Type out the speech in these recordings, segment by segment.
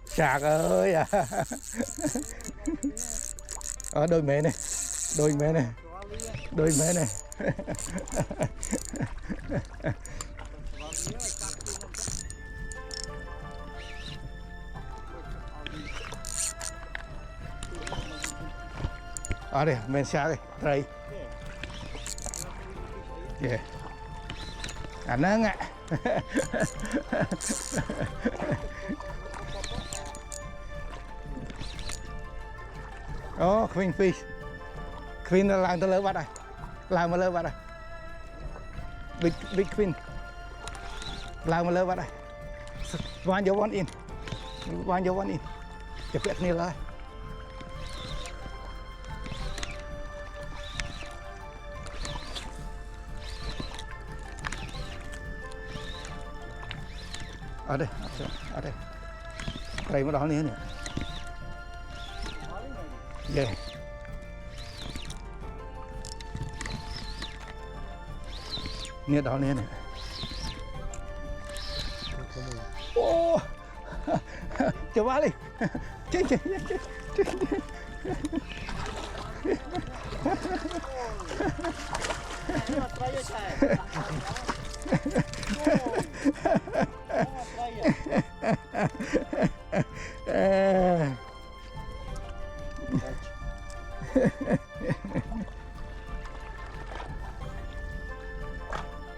Sạc ơi à. Đôi mẹ này, đôi mẹ này, đôi mẹ này. Ở đây men sạc đây, đây. Yeah. Anh nó ngạ. Queen fish. Queen là làm tới lớn bắt đây. Làm mà lớn bắt đây. Big queen. Làm mà lớn bắt đây. One dấu one in. One dấu one in. Chụp việc này lại. Ở đây, ở đây. Đây mới đó nữa nè. Yeah. Nè đó nè nè. Ô. Chờ ba đi. Chết.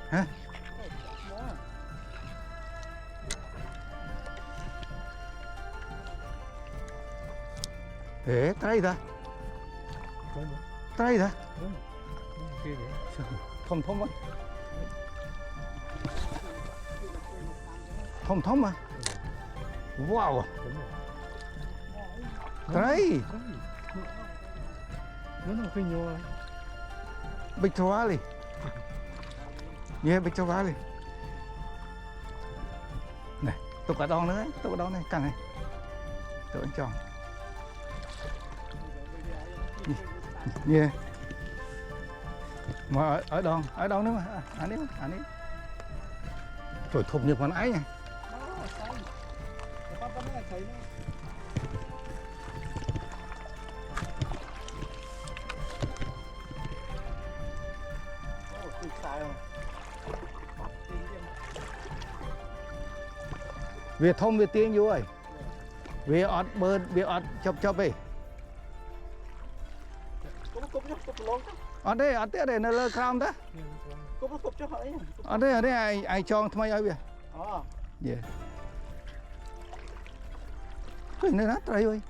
Hả? Thế tay ra. Tay ra. Thông thông á. Thông thông à. Wow. Tay. Big Tawali. Yeah, Big Tawali. Này, tôi cả đòn nữa, tôi cả đòn này, căng này. Tôi anh chọn. Yeah. Mà ở đâu nữa mà, anh ấy. Trời thục như con ấy nha. Việc thông việc tiếng vô ơi. Việc ọt bơn, việc ọt chọc đi. Ở đây đây nó lơ cam đó. Ở đây ai cho thay ai vậy? Yeah. Cái này nát rồi ơi.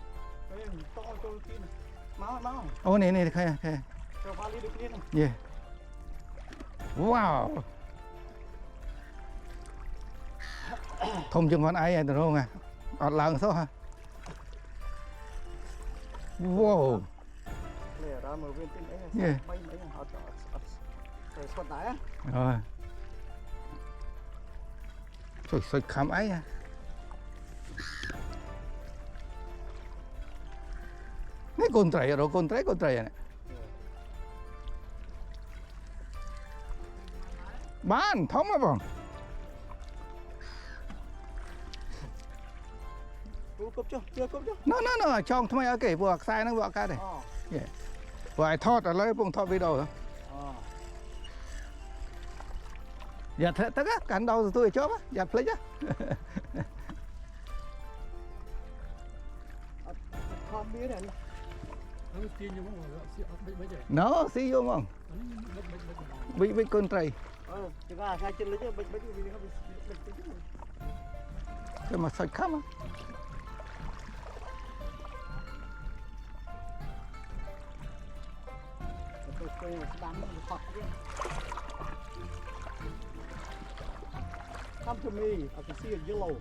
Ô này khai. Yeah. Wow. Thông chừng con ai được không à? Ọt lần số hả? Wow. Yeah. Rồi. Trời khám ấy à. Này con trai rồi, con trai này. Bán, thông mà bọn. Chưa cúp chứ. Nó trong thay ở kể buộc sai nó buộc cái này. Yeah. Vậy thọt ở lấy vùng thọt video hả? Dạ thế tất á, cắn đầu tôi chốt á, dạ lấy chứ. Nó xí vô không? Bị con trai. Cái mà sạch khắp á. Come to me, I can see a yellow.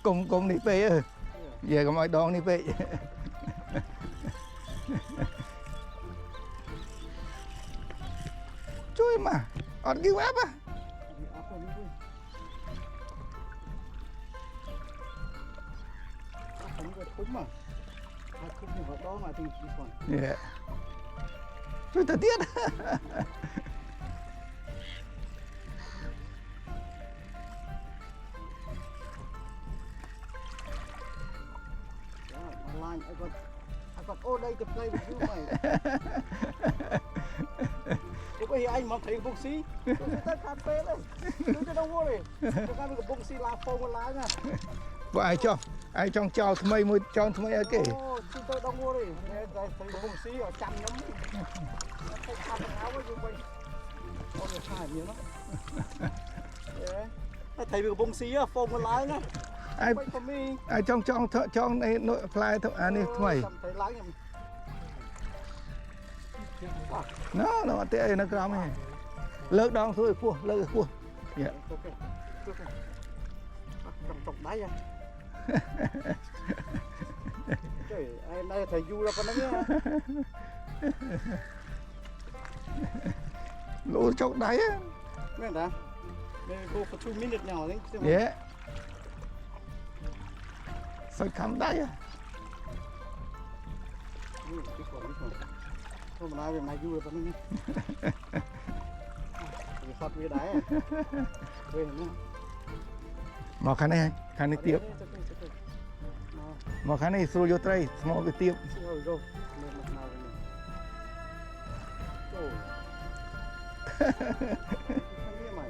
Cùng đi về ơi. Về còn ai đón đi về. Chui mà, on give up á. Thúng mà. Thúng thì họ đó mà thì chỉ còn. Yeah. ជួយទៅទៀត My line, I got all day to play with you, mate. Lúc ấy anh mà thấy bông xí, tôi sẽ cà phê đấy. Don't worry. Tôi có cái bông xí lá phông một lá nha. បើឯងចង់ចោលថ្មីមួយចោលថ្មីឲ្យគេ Ô, chúng tôi don't worry. Thấy bông xí ở chăm nhắm. Thấy chăm áo với you mate. Ôi, sai nhiều lắm. Thấy cái bông xí á, phông một lá nhá. ឯង Wait for me. ឯងចង់ផ្លែអានេះថ្មី Thấy lá nhầm. ណូអត់ទេអីនៅក្រោមឯងលើកដងធ្វើឲ្យពោះលើកឲ្យពោះ Cầm chọc đáy à. Trời, em đây thầy du ra con đó nhá. លូចុកដៃ Nghe hả? Maybe go for 2 minutes now, I think. យេសុយខំដៃ Thôi mà nói về mày du ra con đó nhá. Thì phật về đáy à. Về nữa. មកខាងនេះខាងនេះទៀតមកខាងនេះស្រួលយកត្រីស្មោកវាទៀត See how we go. Lên mặt nào về này. Trời. Không biết mày.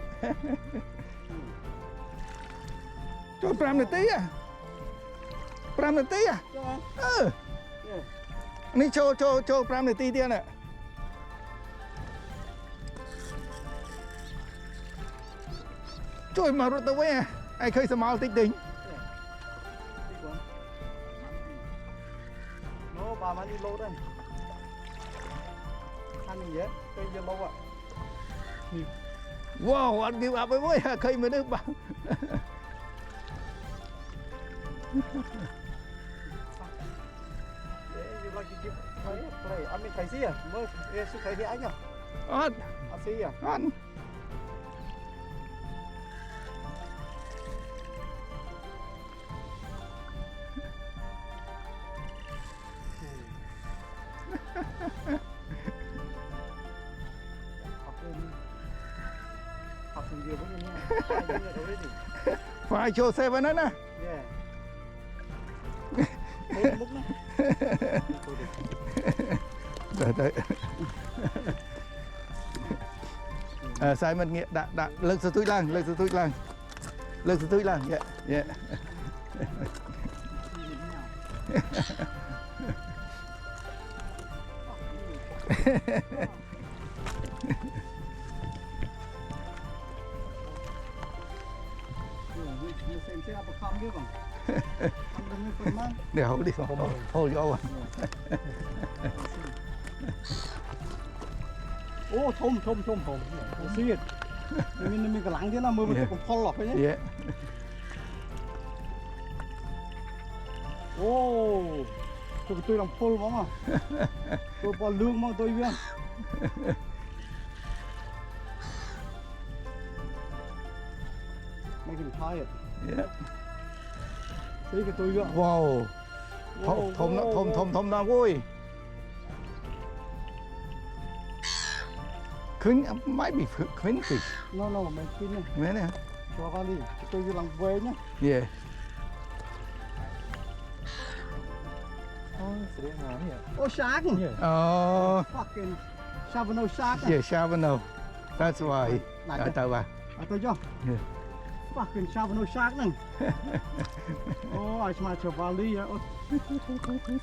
ចូល5នាទី5នាទី Chưa hả? អឺ Yeah. នេះចូល5នាទីទៀតណាជួយមករត់ទៅវិញឯងឃើញសមោលតិចតិច Big one. No, bà mang đi lâu đây. Ăn gì vậy? Cây dưa lâu ạ. វ៉ាវអត់គេអាប់អីមួយឃើញមនុស្សបាទ You like to give play. Ăn mình thấy gì à? Mới sư thấy thì anh à? អត់ Ăn gì à? អត់ Học từng nhiều với nhau nha. Ai biết đâu đấy gì? ហ្វាយចូលសេហ្នឹងណា Yeah. Thấy múc này. ទៅសាយមិនងាកដាក់លើកសន្ទុយឡើងលើកសន្ទុយឡើងយេ Xem sẽ học không biết không? Ăn đừng có phần mang. នេះហូបនេះហូបយក Ô, thôm. Xịt. Mình cái lắng thế nào mưa mình cũng phol lọc đấy nhé. យេ Ô, tôi làm phol mà. Tôi bỏ lương mà tôi biết. Make him tired. យេ Thấy cái tôi biết. វ៉ាវធំដល់អើយឃើញ might be queen fish No, mình tin này. មែនទេ Cho vào đi. Tôi cứ làm về nhá. យេ Ô, shark. អូ Fucking Savano shark. យេ Shavano that's why ទៅបាទ À, tôi cho. Yeah. Fucking Savano shark nè. Oh, I smell your valley. Oh,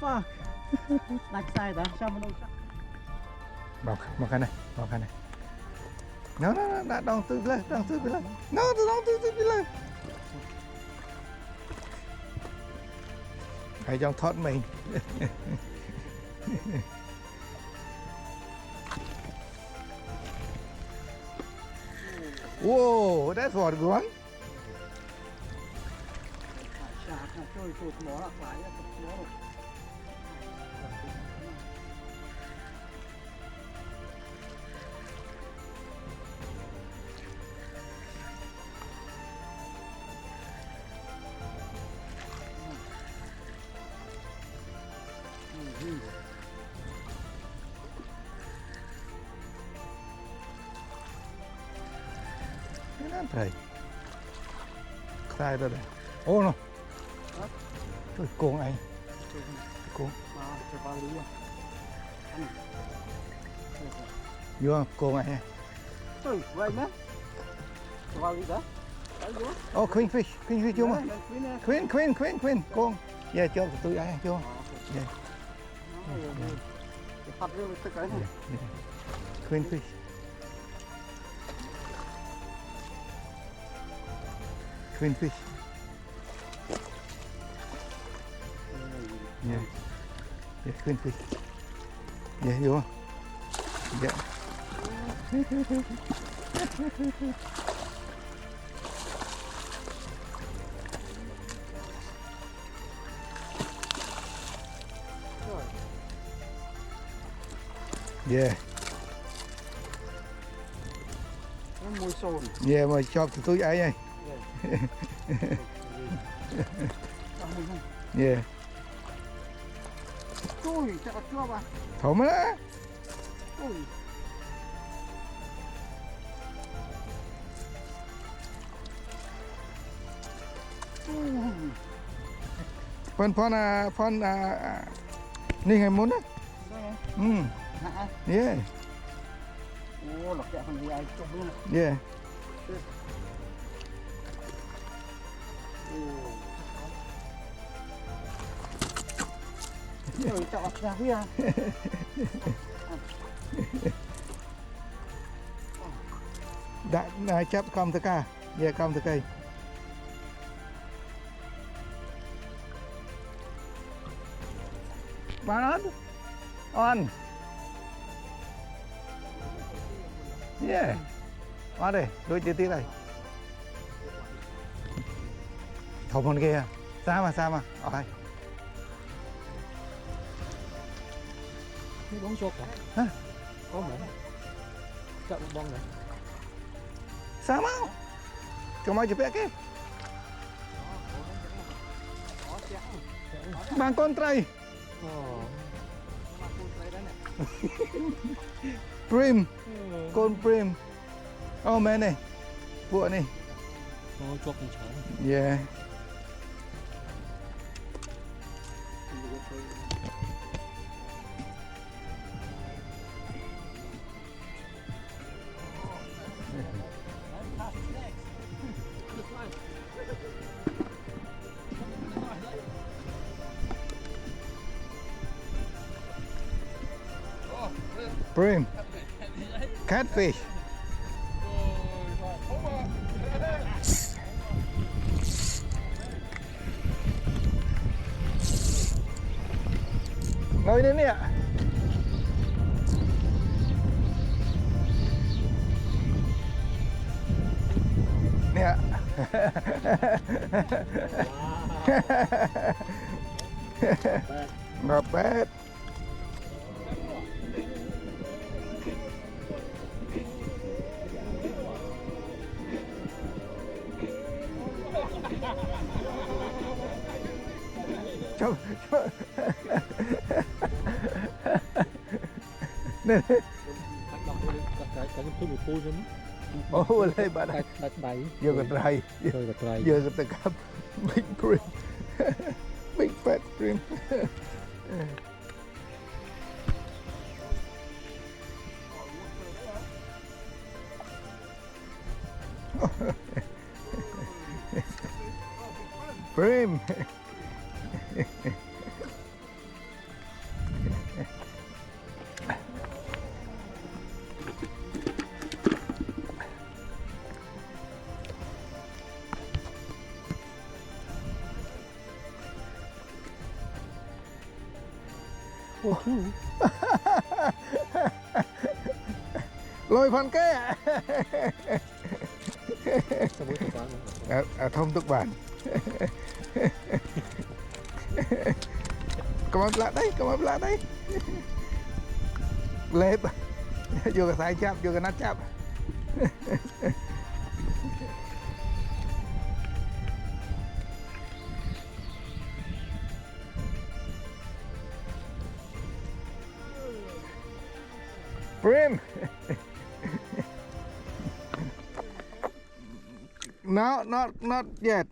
fuck. Next side, Savano shark. មកខាងនេះណូដាក់ដងទិសលើដងទិសលើណូដងទិសលើហើយចង់ថតមិញ Whoa, that's what one. Shark, tôi mỏ là phải mỏ. นั่นไทยใส่ตัวเลยโอ้โนช่วยโกงไอ้โกง มาจะบาลีอ่ะ ยัวโกงไอ้ เฮ้ยไว้ไหมจะบาลีเด้อไปดู โอ้ควีนฟิชยัวมาควีนโกงอย่าจบตัวไอ้ยัว จะพัดเรื่องสักไงเนี่ย ควีนฟิชyeah clean fish yeah you are yeah yeah mùi sồn yeah mà chọc từ túi ấy này yeah ui chắc là chưa bà thổi á ui phunนี่ไงมุนนะ hả yeah ô lọc kẹo phần gì ai trông luôn yeah rồi chọn ra phía đã chấp cầm tất cả yeah cầm tất cây bạn on yeah qua đây đôi chi tiết này thầu con kia sao mà rồi cái bóng chốt hả có mỏ chọn bóng này sao mau cho mau chụp cái bằng con trai prim con prim oh mẹ này bụa này chốt mình chọn yeah Prim catfish ngồi đến nè nè not bad Chào. Nè. Ồ, lấy bạn này. Giờ cái trai. Giờ cái cặp big prim. Big fat prim. Prim. Lôi phần kế ạ. Thông tục bản. Come on lại đây. Lép. Vô cái sai chắp, vô cái nát chắp. Prim. No, not yet.